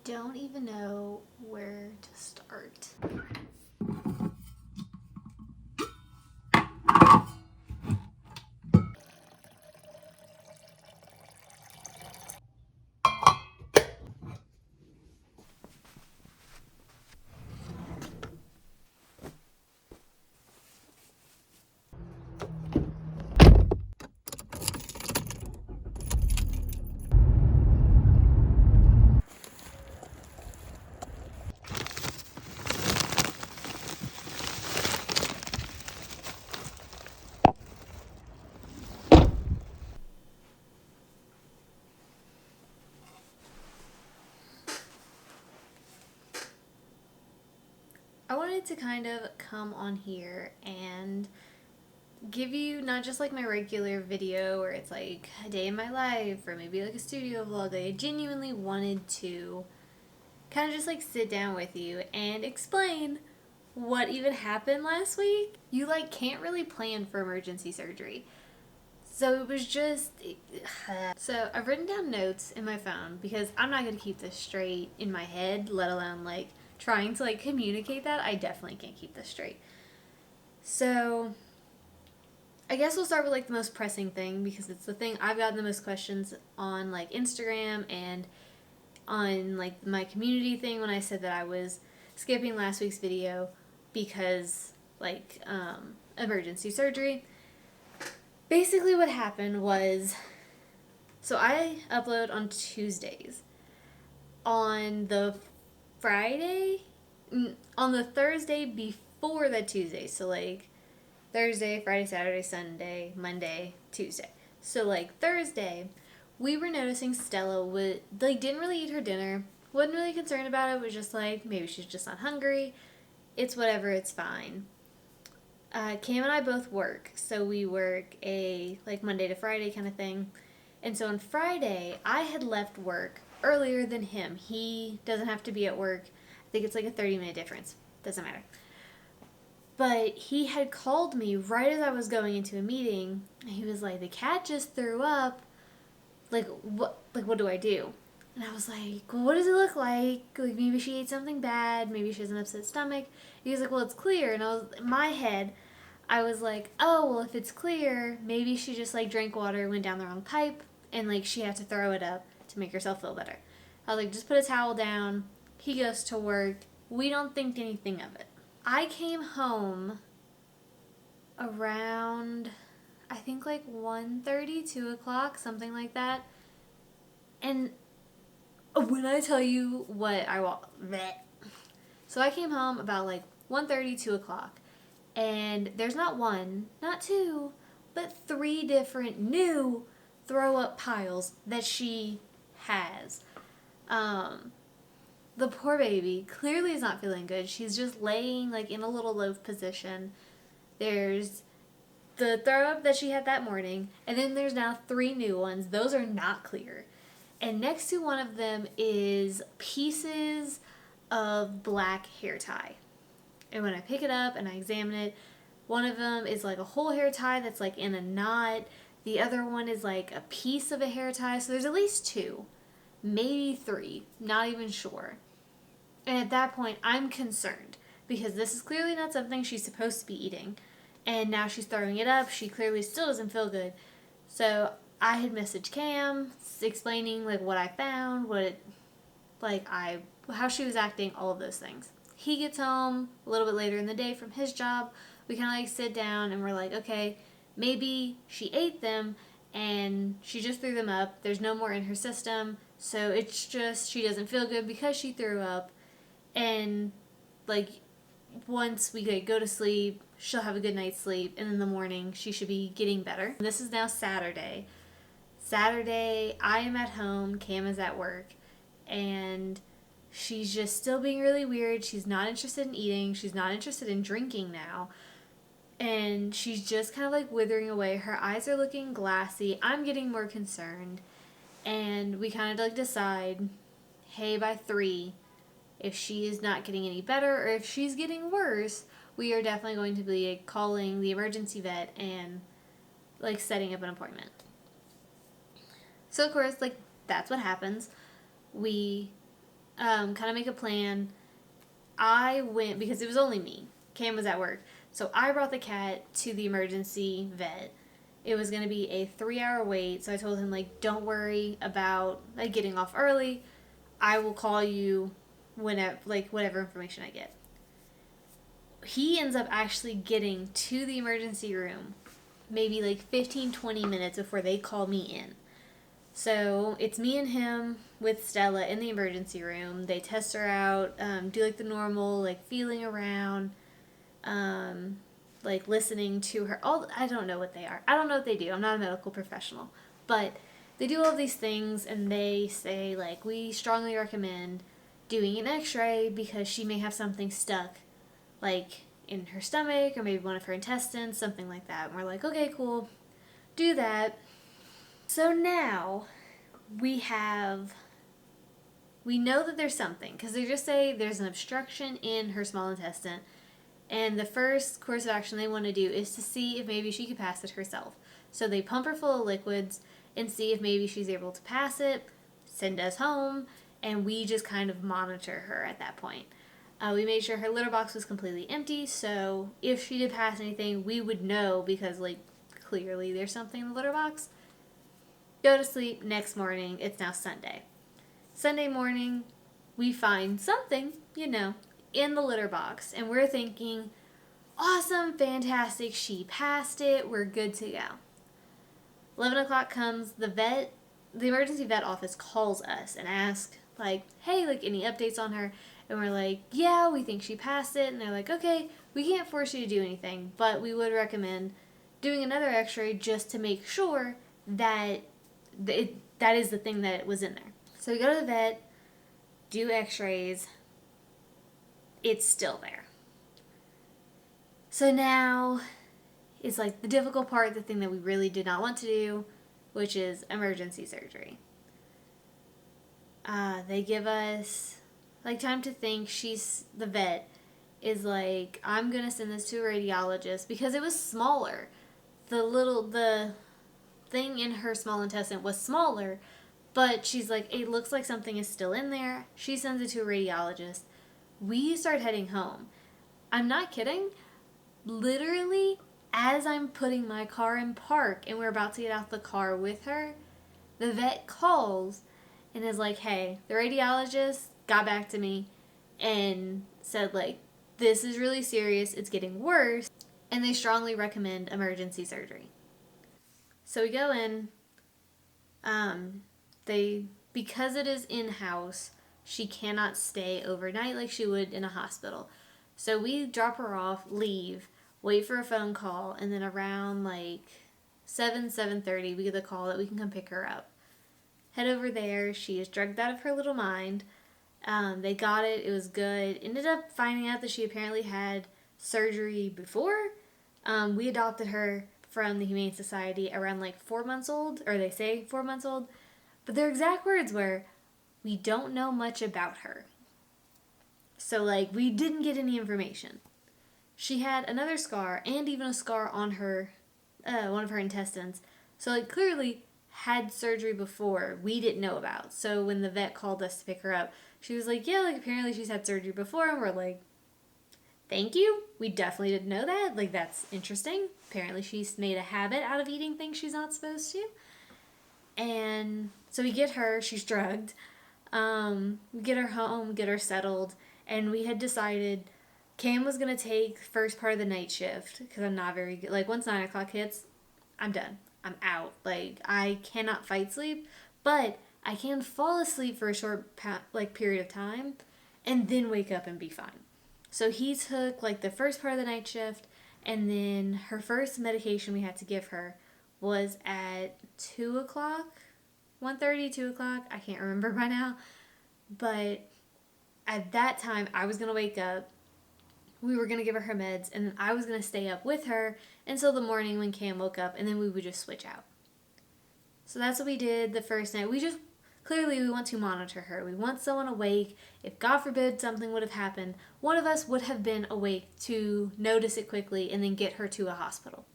don't even know where to start. I wanted to kind of come on here and give you not just like my regular video where it's like a day in my life or maybe like a studio vlog. I genuinely wanted to kind of just like sit down with you and explain what even happened last week. You like can't really plan for emergency surgery. So it was just. So I've written down notes in my phone because I'm not going to keep this straight in my head, let alone like trying to like communicate that. I definitely can't keep this straight. So I guess we'll start with like the most pressing thing because it's the thing I've gotten the most questions on like Instagram and on like my community thing when I said that I was skipping last week's video because like emergency surgery. Basically what happened was, so I upload on Tuesdays. On the Friday, on the Thursday before that Tuesday, so like Thursday, Friday, Saturday, Sunday, Monday, Tuesday. So like Thursday, we were noticing Stella would like didn't really eat her dinner, wasn't really concerned about it, was just like maybe she's just not hungry. It's whatever, it's fine. Cam and I both work, so we work a like Monday to Friday kind of thing. And so on Friday, I had left work earlier than him. He doesn't have to be at work. I think it's like a 30-minute difference. Doesn't matter. But he had called me right as I was going into a meeting. He was like, "The cat just threw up. Like what do I do?" And I was like, "Well, what does it look like? Like maybe she ate something bad. Maybe she has an upset stomach." He was like, "Well, it's clear." And I was in my head, I was like, "Oh, well, if it's clear, maybe she just like drank water, went down the wrong pipe, and like she had to throw it up to make herself feel better." I was like, "Just put a towel down." He goes to work. We don't think anything of it. I came home around, I think like 1:30, 2 o'clock, something like that. And when I tell you what I want, so I came home about like 1:30, 2 o'clock. And there's not one, not two, but three different new throw up piles that she has. The poor baby clearly is not feeling good. She's just laying like in a little loaf position. There's the throw up that she had that morning, and then there's now three new ones. Those are not clear. And next to one of them is pieces of black hair tie. And when I pick it up and I examine it, one of them is like a whole hair tie that's like in a knot. The other one is like a piece of a hair tie. So there's at least two, maybe three, not even sure. And at that point, I'm concerned because this is clearly not something she's supposed to be eating. And now she's throwing it up. She clearly still doesn't feel good. So I had messaged Cam explaining like what I found, how she was acting, all of those things. He gets home a little bit later in the day from his job. We kind of like sit down and we're like, okay, maybe she ate them and she just threw them up. There's no more in her system. So it's just she doesn't feel good because she threw up. And like once we go to sleep, she'll have a good night's sleep. And in the morning, she should be getting better. This is now Saturday. Saturday, I am at home. Cam is at work. And she's just still being really weird. She's not interested in eating. She's not interested in drinking now. And she's just kind of like withering away. Her eyes are looking glassy. I'm getting more concerned. And we kind of like decide, hey, by 3, if she is not getting any better or if she's getting worse, we are definitely going to be like, calling the emergency vet and like setting up an appointment. So of course, like that's what happens. We kind of make a plan. I went, because it was only me. Cam was at work. So I brought the cat to the emergency vet. It was going to be a 3-hour wait. So I told him, like, don't worry about, like, getting off early. I will call you whenever, like, whatever information I get. He ends up actually getting to the emergency room maybe like 15-20 minutes before they call me in. So it's me and him with Stella in the emergency room. They test her out, do like the normal, like feeling around, like listening to her. I don't know what they are. I don't know what they do. I'm not a medical professional. But they do all of these things, and they say, like, we strongly recommend doing an x-ray because she may have something stuck, like in her stomach or maybe one of her intestines, something like that. And we're like, okay, cool, do that. So now we know that there's something, because they just say there's an obstruction in her small intestine, and the first course of action they want to do is to see if maybe she could pass it herself. So they pump her full of liquids and see if maybe she's able to pass it, send us home, and we just kind of monitor her at that point. We made sure her litter box was completely empty, so if she did pass anything, we would know, because, like, clearly there's something in the litter box. Go to sleep. Next morning, it's now Sunday. Sunday morning, we find something, in the litter box, and we're thinking, awesome, fantastic, she passed it, we're good to go. 11 o'clock comes, the emergency vet office calls us and asks, like, hey, like, any updates on her? And we're like, yeah, we think she passed it. And they're like, okay, we can't force you to do anything, but we would recommend doing another x-ray just to make sure that that is the thing that was in there. So we go to the vet, do x-rays, it's still there. So now it's like the difficult part, the thing that we really did not want to do, which is emergency surgery. They give us like time to think. The vet is like, I'm gonna send this to a radiologist, because it was smaller. The thing in her small intestine was smaller, but she's like, it looks like something is still in there. She sends it to a radiologist. We start heading home. I'm not kidding. Literally, as I'm putting my car in park and we're about to get out the car with her, the vet calls and is like, hey, the radiologist got back to me and said, like, this is really serious, it's getting worse, and they strongly recommend emergency surgery. So we go in. Because it is in-house, she cannot stay overnight like she would in a hospital. So we drop her off, leave, wait for a phone call, and then around like 7:30, we get the call that we can come pick her up. Head over there. She is drugged out of her little mind. They got it. It was good. Ended up finding out that she apparently had surgery before. We adopted her from the Humane Society around like 4 months old, or they say 4 months old. But their exact words were, we don't know much about her. So, like, we didn't get any information. She had another scar, and even a scar on her, one of her intestines. So, like, clearly had surgery before we didn't know about. So when the vet called us to pick her up, she was like, yeah, like, apparently she's had surgery before. And we're like, thank you. We definitely didn't know that. Like, that's interesting. Apparently she's made a habit out of eating things she's not supposed to. And so we get her. She's drugged. We get her home, get her settled. And we had decided Cam was going to take first part of the night shift, because I'm not very good. Like, once 9 o'clock hits, I'm done. I'm out. Like, I cannot fight sleep, but I can fall asleep for a short period of time and then wake up and be fine. So he took like the first part of the night shift, and then her first medication we had to give her was at 2 o'clock, 1:30, 2 o'clock. I can't remember by now. But at that time, I was going to wake up. We were going to give her meds, and I was going to stay up with her until the morning when Cam woke up, and then we would just switch out. So that's what we did the first night. Clearly we want to monitor her. We want someone awake. If God forbid something would have happened, one of us would have been awake to notice it quickly and then get her to a hospital.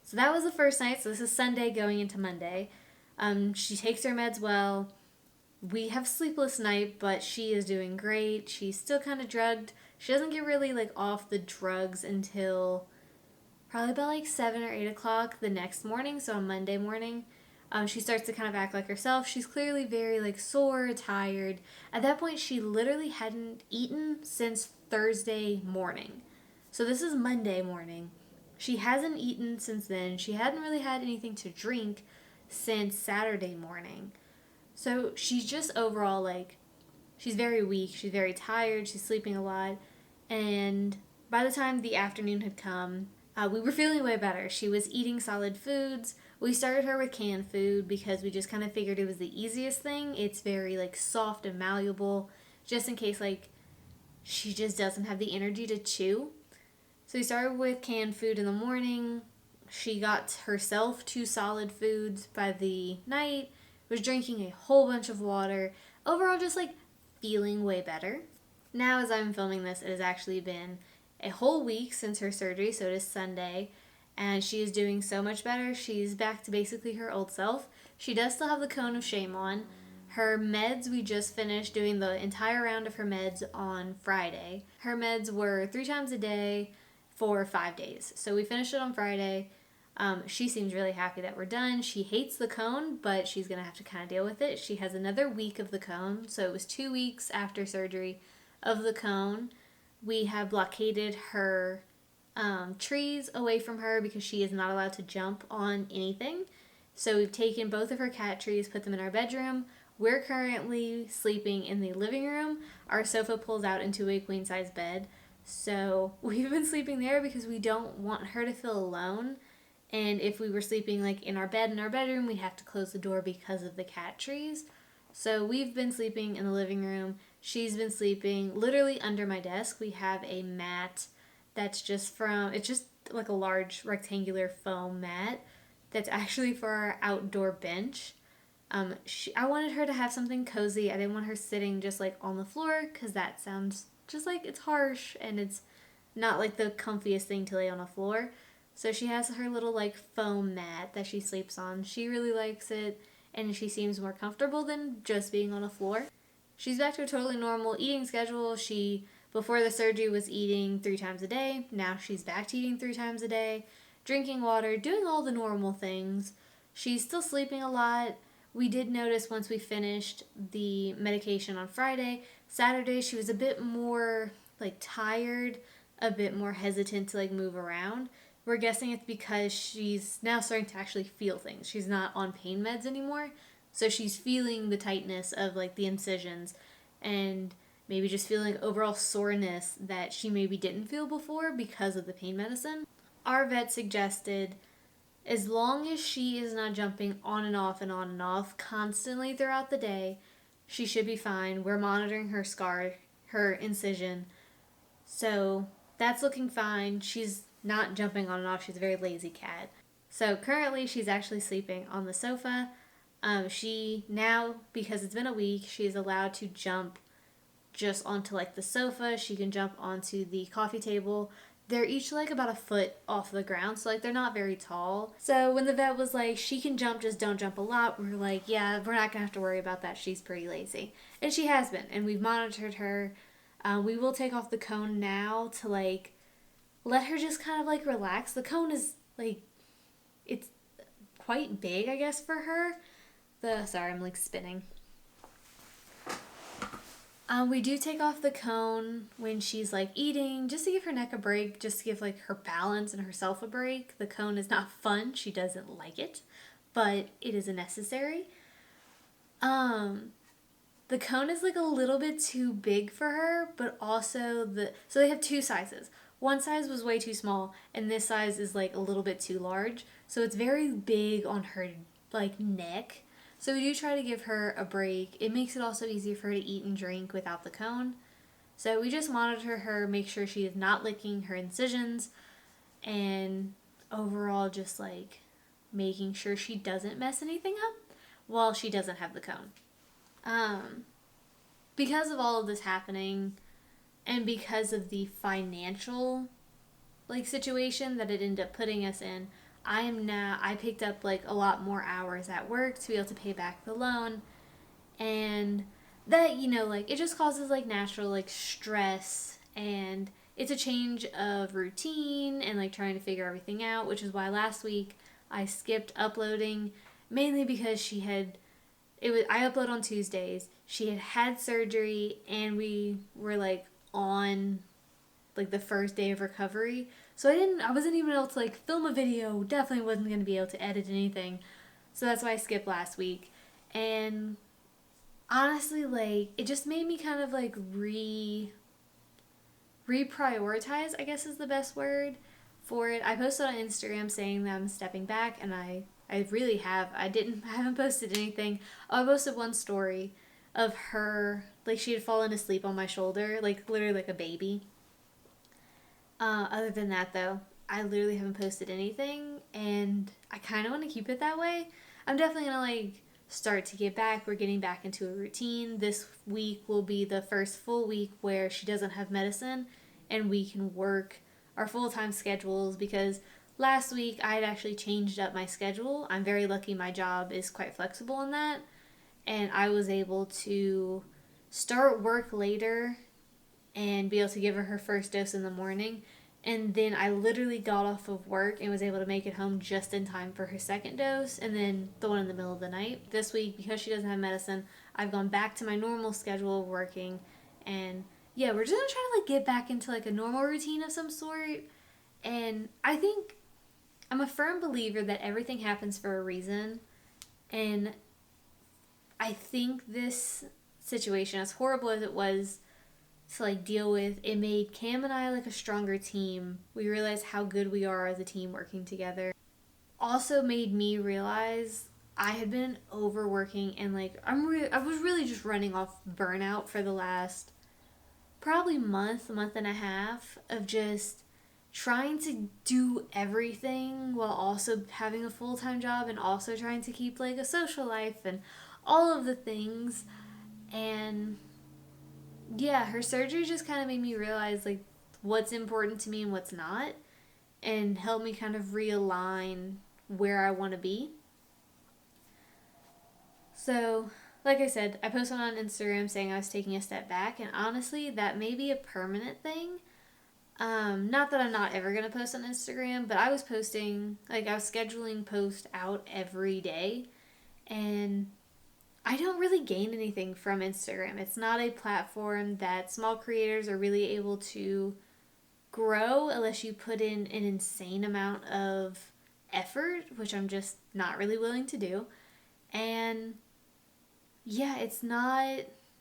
So that was the first night. So this is Sunday going into Monday. She takes her meds well. We have sleepless night, but she is doing great. She's still kind of drugged. She doesn't get really like off the drugs until probably about like 7 or 8 o'clock the next morning. So on Monday morning, she starts to kind of act like herself. She's clearly very like sore, tired. At that point, she literally hadn't eaten since Thursday morning. So this is Monday morning. She hasn't eaten since then. She hadn't really had anything to drink since Saturday morning. So she's just overall like, she's very weak. She's very tired. She's sleeping a lot. And by the time the afternoon had come, we were feeling way better. She was eating solid foods. We started her with canned food because we just kind of figured it was the easiest thing. It's very like soft and malleable, just in case like she just doesn't have the energy to chew. So we started with canned food in the morning. She got herself 2 solid foods by the night. Was drinking a whole bunch of water. Overall, just like feeling way better. Now, as I'm filming this, it has actually been a whole week since her surgery, so it is Sunday, and she is doing so much better. She's back to basically her old self. She does still have the cone of shame on. Her meds, we just finished doing the entire round of her meds on Friday. Her meds were 3 times a day for 5 days. So we finished it on Friday. She seems really happy that we're done. She hates the cone, but she's going to have to kind of deal with it. She has another week of the cone, so it was 2 weeks after surgery of the cone. We have blockaded her trees away from her because she is not allowed to jump on anything. So we've taken both of her cat trees, put them in our bedroom. We're currently sleeping in the living room. Our sofa pulls out into a queen size bed. So we've been sleeping there because we don't want her to feel alone. And if we were sleeping like in our bed in our bedroom, we'd have to close the door because of the cat trees. So we've been sleeping in the living room. She's been sleeping literally under my desk. We have a mat that's it's just like a large rectangular foam mat that's actually for our outdoor bench. I wanted her to have something cozy. I didn't want her sitting just like on the floor because that sounds just like it's harsh and it's not like the comfiest thing to lay on a floor. So she has her little like foam mat that she sleeps on. She really likes it and she seems more comfortable than just being on a floor. She's back to a totally normal eating schedule. She, before the surgery, was eating 3 times a day. Now she's back to eating 3 times a day, drinking water, doing all the normal things. She's still sleeping a lot. We did notice once we finished the medication on Friday, Saturday she was a bit more like tired, a bit more hesitant to like move around. We're guessing it's because she's now starting to actually feel things. She's not on pain meds anymore. So she's feeling the tightness of like the incisions and maybe just feeling overall soreness that she maybe didn't feel before because of the pain medicine. Our vet suggested as long as she is not jumping on and off and on and off constantly throughout the day, she should be fine. We're monitoring her scar, her incision. So that's looking fine. She's not jumping on and off. She's a very lazy cat. So currently she's actually sleeping on the sofa. She now, because it's been a week, she's allowed to jump just onto like the sofa. She can jump onto the coffee table. They're each like about a foot off the ground, so like they're not very tall. So when the vet was like, she can jump, just don't jump a lot, we were like, yeah, we're not gonna have to worry about that. She's pretty lazy. And she has been, and we've monitored her. We will take off the cone now to like let her just kind of like relax. The cone is like, it's quite big, I guess, for her. Sorry, I'm like spinning. We do take off the cone when she's like eating, just to give her neck a break, just to give like her balance and herself a break. The cone is not fun. She doesn't like it, but it is necessary. The cone is like a little bit too big for her, but also so they have 2 sizes. One size was way too small, and this size is like a little bit too large. So it's very big on her like neck. So we do try to give her a break. It makes it also easier for her to eat and drink without the cone. So we just monitor her, make sure she is not licking her incisions, and overall just like making sure she doesn't mess anything up while she doesn't have the cone. Because of all of this happening and because of the financial like situation that it ended up putting us in, I picked up like a lot more hours at work to be able to pay back the loan. And that, like, it just causes like natural like stress, and it's a change of routine and like trying to figure everything out, which is why last week I skipped uploading, mainly because I upload on Tuesdays. She had had surgery, and we were like on like the first day of recovery. So I wasn't even able to like film a video. Definitely wasn't going to be able to edit anything. So that's why I skipped last week. And honestly, like, it just made me kind of like reprioritize, I guess is the best word for it. I posted on Instagram saying that I'm stepping back, and I really have. I haven't posted anything. Oh, I posted one story of her, like, she had fallen asleep on my shoulder, like literally like a baby. Other than that, though, I literally haven't posted anything, and I kind of want to keep it that way. I'm definitely gonna like start to get back. We're getting back into a routine. This week will be the first full week where she doesn't have medicine, and we can work our full time schedules, because last week I had actually changed up my schedule. I'm very lucky my job is quite flexible in that, and I was able to start work later and be able to give her first dose in the morning. And then I literally got off of work and was able to make it home just in time for her second dose, and then the one in the middle of the night. This week, because she doesn't have medicine, I've gone back to my normal schedule of working. And yeah, we're just gonna try to like get back into like a normal routine of some sort. And I think I'm a firm believer that everything happens for a reason. And I think this situation, as horrible as it was to like deal with, it made Cam and I like a stronger team. We realized how good we are as a team working together. Also made me realize I had been overworking, and like I was really just running off burnout for the last probably month and a half of just trying to do everything while also having a full-time job, and also trying to keep like a social life and all of the things. And yeah, her surgery just kind of made me realize like what's important to me and what's not, and helped me kind of realign where I want to be. So, like I said, I posted on Instagram saying I was taking a step back, and honestly, that may be a permanent thing. Not that I'm not ever gonna post on Instagram, but I was posting, like, I was scheduling posts out every day, and I don't really gain anything from Instagram. It's not a platform that small creators are really able to grow unless you put in an insane amount of effort, which I'm just not really willing to do. And yeah, it's not,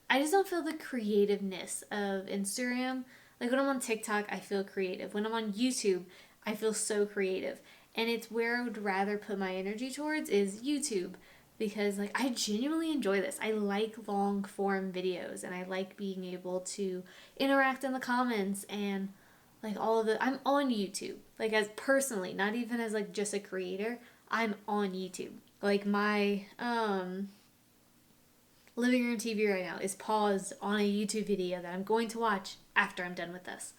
I just don't feel the creativeness of Instagram. Like when I'm on TikTok, I feel creative. When I'm on YouTube, I feel so creative. And it's where I would rather put my energy towards is YouTube, because like I genuinely enjoy this. I like long form videos, and I like being able to interact in the comments and like all of the, I'm on YouTube. Like as personally, not even as like just a creator, I'm on YouTube. Like my living room TV right now is paused on a YouTube video that I'm going to watch after I'm done with this.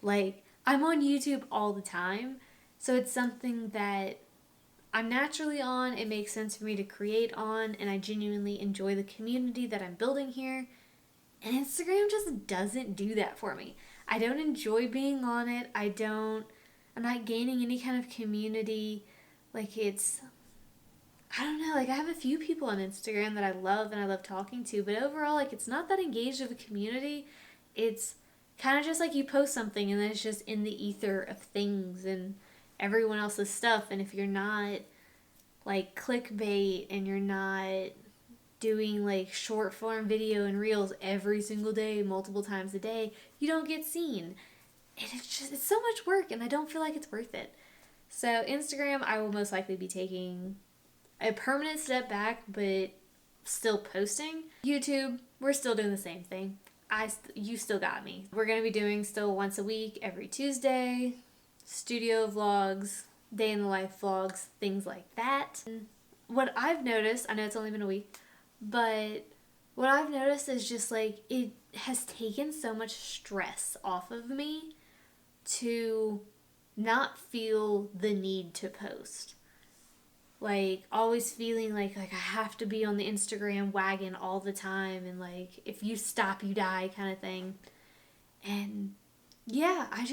Like, I'm on YouTube all the time, so it's something that I'm naturally on. It makes sense for me to create on, and I genuinely enjoy the community that I'm building here. And Instagram just doesn't do that for me. I don't enjoy being on it. I'm not gaining any kind of community. Like, I don't know, like I have a few people on Instagram that I love and I love talking to, but overall, like it's not that engaged of a community. It's kind of just like you post something and then it's just in the ether of things and everyone else's stuff. And if you're not like clickbait, and you're not doing like short form video and reels every single day, multiple times a day, you don't get seen. And it's so much work, and I don't feel like it's worth it. So Instagram, I will most likely be taking a permanent step back, but still posting. YouTube, we're still doing the same thing. You still got me. We're gonna be doing still once a week, every Tuesday, studio vlogs, day in the life vlogs, things like that. And what I've noticed, I know it's only been a week, but what I've noticed is just like it has taken so much stress off of me to not feel the need to post. like always feeling like I have to be on the Instagram wagon all the time, and like if you stop you die kind of thing. And yeah, I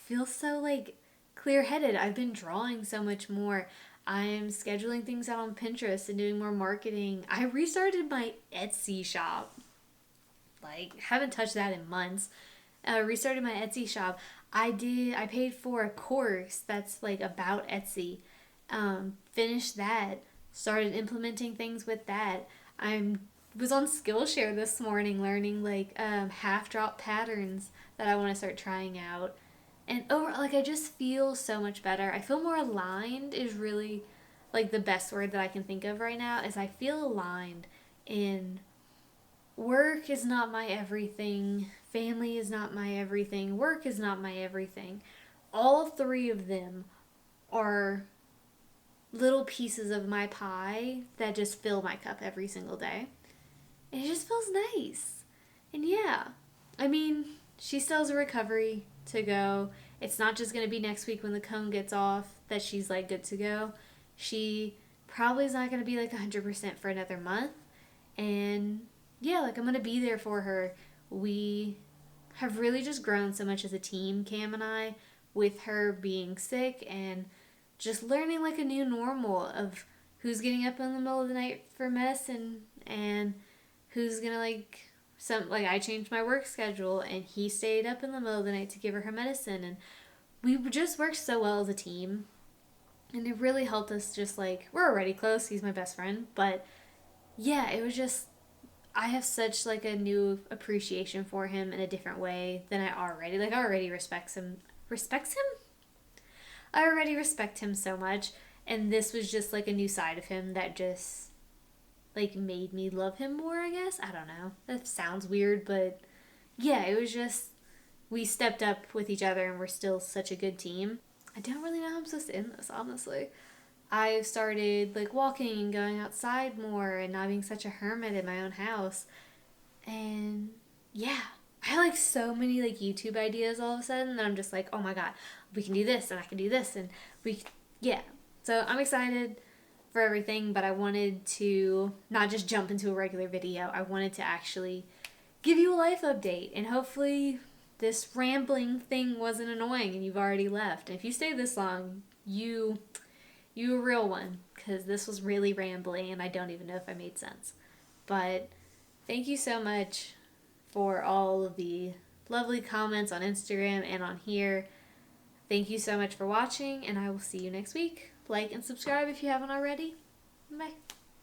feel so like clear-headed. I've been drawing so much more. I'm scheduling things out on Pinterest and doing more marketing. I restarted my Etsy shop. Like, haven't touched that in months. Restarted my Etsy shop. I paid for a course that's like about Etsy. Finished that. Started implementing things with that. I was on Skillshare this morning learning like half drop patterns that I want to start trying out. And over, like, I just feel so much better. I feel more aligned is really like the best word that I can think of right now, is I feel aligned in work is not my everything, family is not my everything, work is not my everything. All three of them are little pieces of my pie that just fill my cup every single day. And it just feels nice. And yeah, I mean, she still has a recovery to go. It's not just going to be next week when the cone gets off that she's like good to go. She probably is not going to be like 100% for another month. And yeah, like I'm going to be there for her. We have really just grown so much as a team, Cam and I, with her being sick and just learning like a new normal of who's getting up in the middle of the night for medicine and who's gonna I changed my work schedule and he stayed up in the middle of the night to give her medicine, and we just worked so well as a team, and it really helped us. Just like, we're already close, he's my best friend, but yeah, it was just, I have such like a new appreciation for him in a different way than I already respects him. I already respect him so much, and this was just like a new side of him that just like made me love him more, I guess. I don't know. That sounds weird, but yeah, it was just, we stepped up with each other and we're still such a good team. I don't really know how I'm supposed to end this, honestly. I've started like walking and going outside more and not being such a hermit in my own house. And yeah, I have like so many like YouTube ideas all of a sudden that I'm just like, oh my god, we can do this and I can do this and yeah. So I'm excited for everything, but I wanted to not just jump into a regular video. I wanted to actually give you a life update, and hopefully this rambling thing wasn't annoying and you've already left. And if you stay this long, you a real one, because this was really rambling and I don't even know if I made sense. But thank you so much for all of the lovely comments on Instagram and on here. Thank you so much for watching, and I will see you next week. Like and subscribe if you haven't already. Bye.